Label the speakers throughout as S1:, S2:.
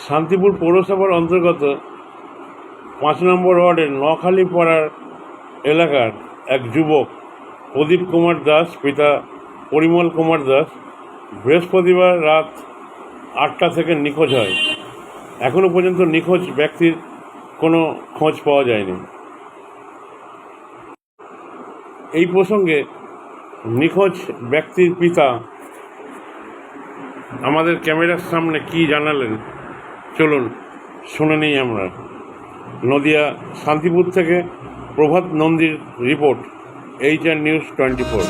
S1: শান্তিপুর পৌরসভার অন্তর্গত ৫ নম্বর ওয়ার্ডের নোয়াখালী পাড়ার এলাকার এক যুবক প্রদীপ কুমার দাস পিতা পরিমল কুমার দাস বৃহস্পতিবার রাত ৮টা থেকে নিখোঁজ হয়। এখনও পর্যন্ত নিখোঁজ ব্যক্তির কোনো খোঁজ পাওয়া যায়নি। এই প্রসঙ্গে নিখোঁজ ব্যক্তির পিতা আমাদের ক্যামেরার সামনে কি জানালেন চলুন শুনে নিই আমরা। নদিয়া শান্তিপুর থেকে প্রভাত নন্দীর রিপোর্ট, HR News 24।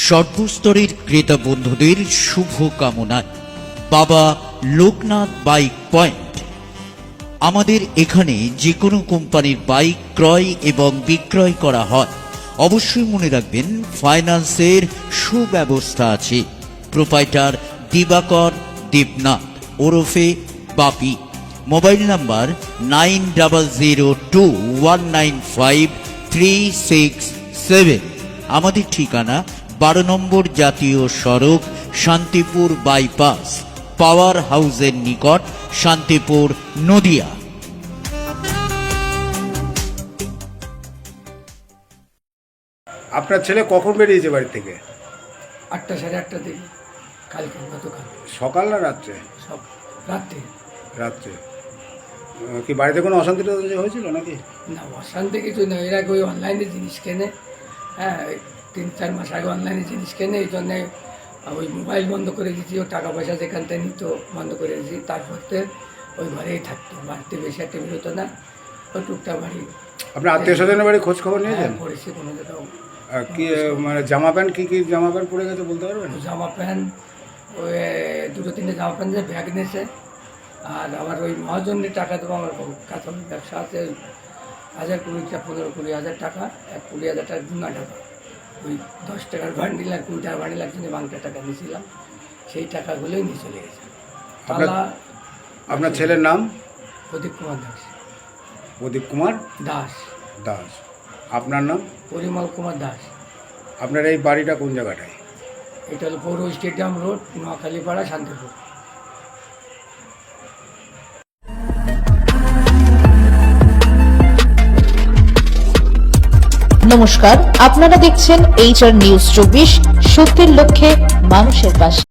S2: সর্বস্তরের ক্রেতা বন্ধুদের শুভ কামনায় বাবা লোকনাথ বাইক পয়েন্ট। আমাদের এখানে যে কোনো কোম্পানির বাইক ক্রয় এবং বিক্রয় করা হয়। অবশ্যই মনে রাখবেন ফাইন্যান্সের সুব্যবস্থা আছে। প্রোপাইটার দিবাকর দেবনাথ ওরফে বাপি। Mobile number 9002195367। আমাদের ঠিকানা 12 নম্বর জাতীয় সড়ক, শান্তিপুর বাইপাস, পাওয়ার হাউসের নিকট, শান্তিপুর, নদিয়া।
S3: আপনার ছেলে কখন বেরিয়েছে বাড়ি থেকে?
S4: 8টা সাড়ে 8টার দিকে, গতকাল
S3: সকাল না রাত্রে?
S4: সব রাত্রে।
S3: রাত্রে কি বাড়িতে কোনো অশান্তি হয়েছিল নাকি?
S4: না, অশান্তি কিছু নেই। এর আগে ওই অনলাইনে জিনিস কেনে, হ্যাঁ 3-4 মাস আগে অনলাইনে জিনিস কেনে, এই জন্যে ওই মোবাইল বন্ধ করে দিয়েছি। ও টাকা পয়সা যেখান থেকে নিত বন্ধ করে দিয়েছি। তারপর ওই ঘরেই থাকতো, বাড়িতে বেশি একটা বেরোতো না। ওই টুকটাক বাড়ি।
S3: আপনার আত্মীয় স্বজনের বাড়ি খোঁজ খবর নিয়েছেন?
S4: পড়েছি কোনো জায়গাও।
S3: কি মানে জামা প্যান্ট কী জামা প্যান্ট পরে গেছে বলতে পারবেন?
S4: জামা প্যান্ট ওই 2-3টে জামা প্যান্ট দিয়ে ব্যাগ নিয়েছে। আর আমার ওই মহাজনের টাকা দেবো, আমার কাঁচামাল ব্যবসা আছে, 15-20 টাকা, 20,000 টাকা গুনা টাকা, ওই 10 টাকার বান্ডিল আর 20 টাকার বান্ডিল একজনে বাংলা টাকা নিয়েছিলাম, সেই টাকাগুলোই নিয়ে চলে গেছে।
S3: আপনার ছেলের নাম?
S4: প্রদীপ কুমার দাস।
S3: প্রদীপ কুমার
S4: দাস।
S3: দাস। আপনার নাম?
S4: পরিমল কুমার দাস।
S3: আপনার এই বাড়িটা কোন জায়গাটায়?
S4: এটা হলো পৌর স্টেডিয়াম রোড, নোয়াখালী পাড়া, শান্তিপুর।
S5: নমস্কার, আপনারা দেখছেন HR News 24, সত্যের লক্ষ্যে মানুষের পাশে।